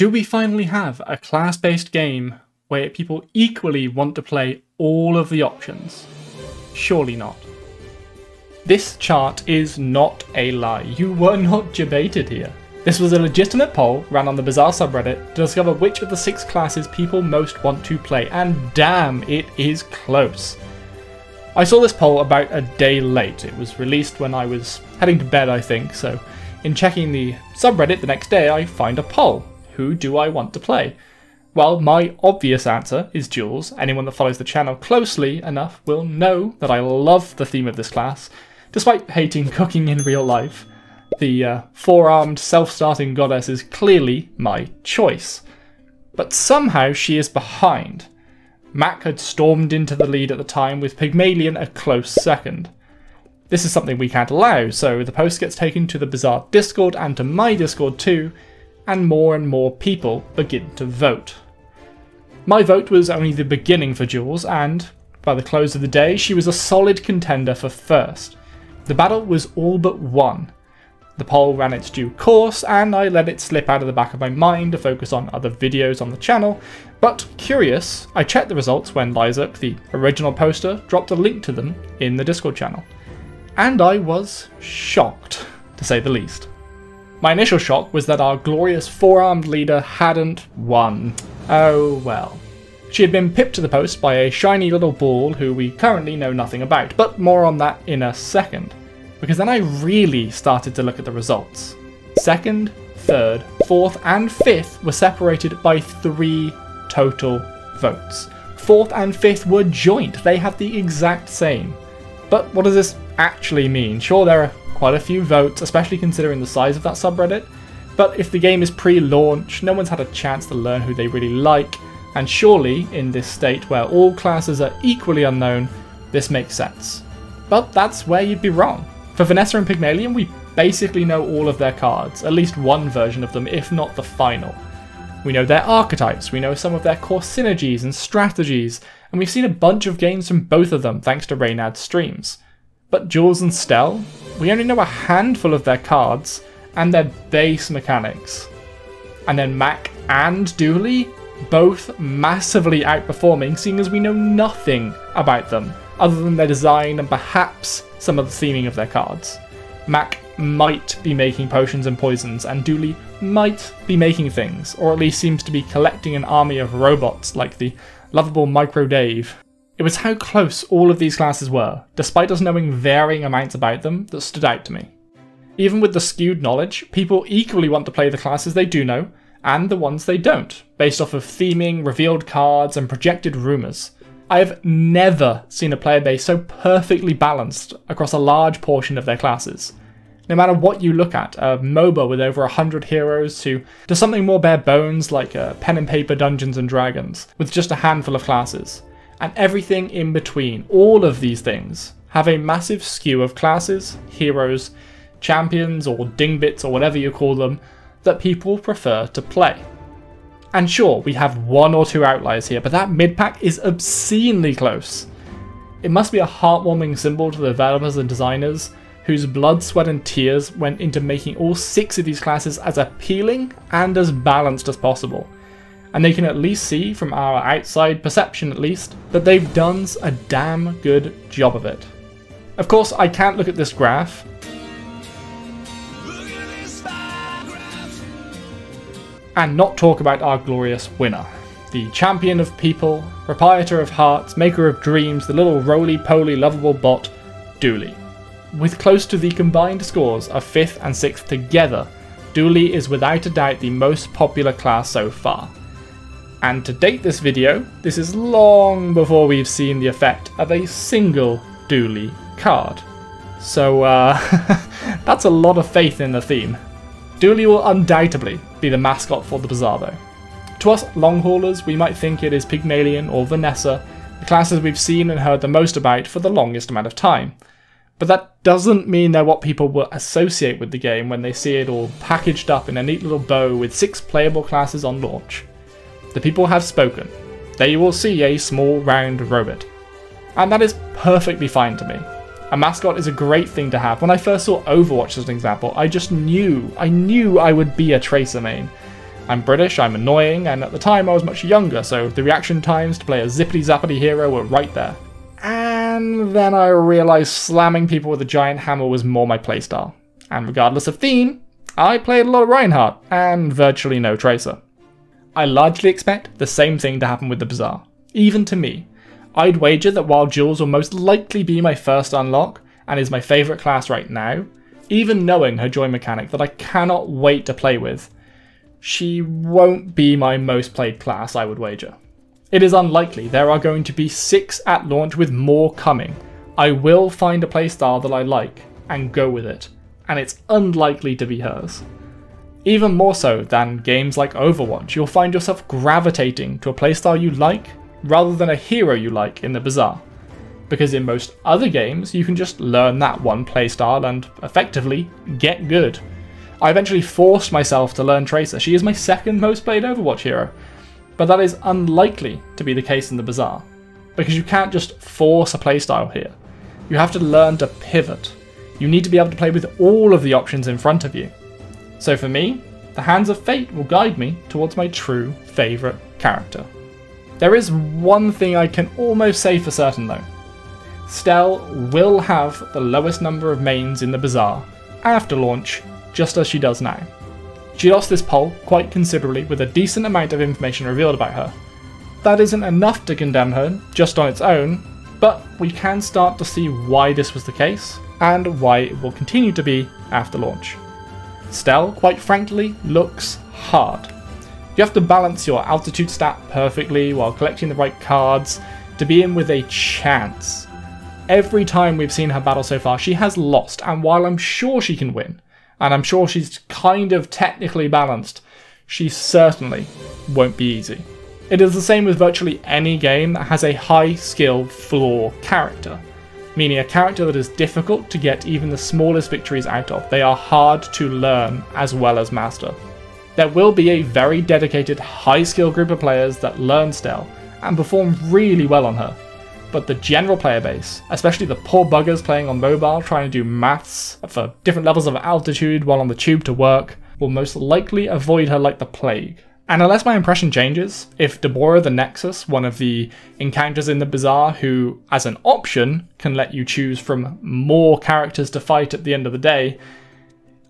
Do we finally have a class-based game where people equally want to play all of the options? Surely not. This chart is not a lie. You were not debated here. This was a legitimate poll ran on the Bazaar subreddit to discover which of the 6 classes people most want to play, and damn, it is close. I saw this poll about a day late. It was released when I was heading to bed, I think, so in checking the subreddit the next day I find a poll. Who do I want to play? Well, my obvious answer is Jules. Anyone that follows the channel closely enough will know that I love the theme of this class, despite hating cooking in real life. The four-armed self-starting goddess is clearly my choice. But somehow she is behind. Mac had stormed into the lead at the time, with Pygmalion a close second. This is something we can't allow, so the post gets taken to the Bazaar Discord and to my Discord too, and more people begin to vote. My vote was only the beginning for Jules, and by the close of the day she was a solid contender for first. The battle was all but won. The poll ran its due course, and I let it slip out of the back of my mind to focus on other videos on the channel, but curious, I checked the results when Lysak, the original poster, dropped a link to them in the Discord channel. And I was shocked, to say the least. My initial shock was that our glorious four-armed leader hadn't won. Oh well. She had been pipped to the post by a shiny little ball who we currently know nothing about, but more on that in a second. Because then I really started to look at the results. 2nd, 3rd, 4th and 5th were separated by 3 total votes. 4th and 5th were joint, they had the exact same. But what does this actually mean? Sure, there are quite a few votes, especially considering the size of that subreddit, but if the game is pre-launch, no one's had a chance to learn who they really like, and surely, in this state where all classes are equally unknown, this makes sense. But that's where you'd be wrong. For Vanessa and Pygmalion, we basically know all of their cards, at least one version of them, if not the final. We know their archetypes, we know some of their core synergies and strategies, and we've seen a bunch of games from both of them thanks to Reynad's streams. But Jules and Stell, we only know a handful of their cards and their base mechanics. And then Mac and Dooley, both massively outperforming, seeing as we know nothing about them, other than their design and perhaps some of the theming of their cards. Mac might be making potions and poisons, and Dooley might be making things, or at least seems to be collecting an army of robots like the lovable Micro Dave. It was how close all of these classes were, despite us knowing varying amounts about them, that stood out to me. Even with the skewed knowledge, people equally want to play the classes they do know, and the ones they don't, based off of theming, revealed cards, and projected rumours. I have never seen a player base so perfectly balanced across a large portion of their classes. No matter what you look at, a MOBA with over 100 heroes to something more bare bones like pen and paper Dungeons and Dragons, with just a handful of classes. And everything in between, all of these things, have a massive skew of classes, heroes, champions or dingbits or whatever you call them, that people prefer to play. And sure, we have 1 or 2 outliers here, but that mid-pack is obscenely close. It must be a heartwarming symbol to the developers and designers whose blood, sweat and tears went into making all 6 of these classes as appealing and as balanced as possible. And they can at least see, from our outside perception at least, that they've done a damn good job of it. Of course, I can't look at this graph and not talk about our glorious winner. The champion of people, proprietor of hearts, maker of dreams, the little roly-poly lovable bot, Dooley. With close to the combined scores of 5th and 6th together, Dooley is without a doubt the most popular class so far. And to date this video, this is long before we've seen the effect of a single Dooley card. So that's a lot of faith in the theme. Dooley will undoubtedly be the mascot for the Bazaar though. To us long haulers, we might think it is Pygmalion or Vanessa, the classes we've seen and heard the most about for the longest amount of time. But that doesn't mean they're what people will associate with the game when they see it all packaged up in a neat little bow with 6 playable classes on launch. The people have spoken. They will see a small round robot. And that is perfectly fine to me. A mascot is a great thing to have. When I first saw Overwatch as an example, I just knew I would be a Tracer main. I'm British, I'm annoying, and at the time I was much younger, so the reaction times to play a zippity-zappity hero were right there. And then I realised slamming people with a giant hammer was more my playstyle. And regardless of theme, I played a lot of Reinhardt, and virtually no Tracer. I largely expect the same thing to happen with the Bazaar. Even to me, I'd wager that while Jules will most likely be my first unlock, and is my favourite class right now, even knowing her joy mechanic that I cannot wait to play with, she won't be my most played class, I would wager. It is unlikely. There are going to be 6 at launch with more coming. I will find a playstyle that I like and go with it, and it's unlikely to be hers. Even more so than games like Overwatch, you'll find yourself gravitating to a playstyle you like rather than a hero you like in the Bazaar. Because in most other games, you can just learn that one playstyle and effectively get good. I eventually forced myself to learn Tracer. She is my second most played Overwatch hero. But that is unlikely to be the case in the Bazaar, because you can't just force a playstyle here. You have to learn to pivot. You need to be able to play with all of the options in front of you. So for me, the hands of fate will guide me towards my true favourite character. There is one thing I can almost say for certain though. Stell will have the lowest number of mains in the Bazaar after launch, just as she does now. She lost this poll quite considerably with a decent amount of information revealed about her. That isn't enough to condemn her just on its own, but we can start to see why this was the case, and why it will continue to be after launch. Stell, quite frankly, looks hard. You have to balance your altitude stat perfectly while collecting the right cards to be in with a chance. Every time we've seen her battle so far, she has lost, and while I'm sure she can win, and I'm sure she's kind of technically balanced, she certainly won't be easy. It is the same with virtually any game that has a high skill floor character, meaning a character that is difficult to get even the smallest victories out of. They are hard to learn as well as master. There will be a very dedicated high skill group of players that learn Stell and perform really well on her, but the general player base, especially the poor buggers playing on mobile trying to do maths for different levels of altitude while on the tube to work, will most likely avoid her like the plague. And unless my impression changes, if Deborah the Nexus, one of the encounters in the Bazaar who, as an option, can let you choose from more characters to fight at the end of the day,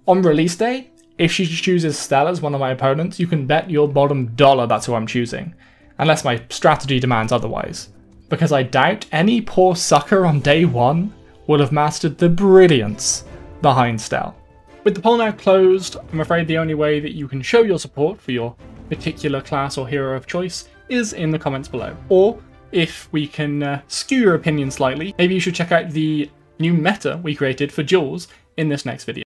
on release day, if she chooses Stell as one of my opponents, you can bet your bottom dollar that's who I'm choosing, unless my strategy demands otherwise. Because I doubt any poor sucker on day 1 would have mastered the brilliance behind Stell. With the poll now closed, I'm afraid the only way that you can show your support for your particular class or hero of choice is in the comments below. Or, if we can skew your opinion slightly, maybe you should check out the new meta we created for Jules in this next video.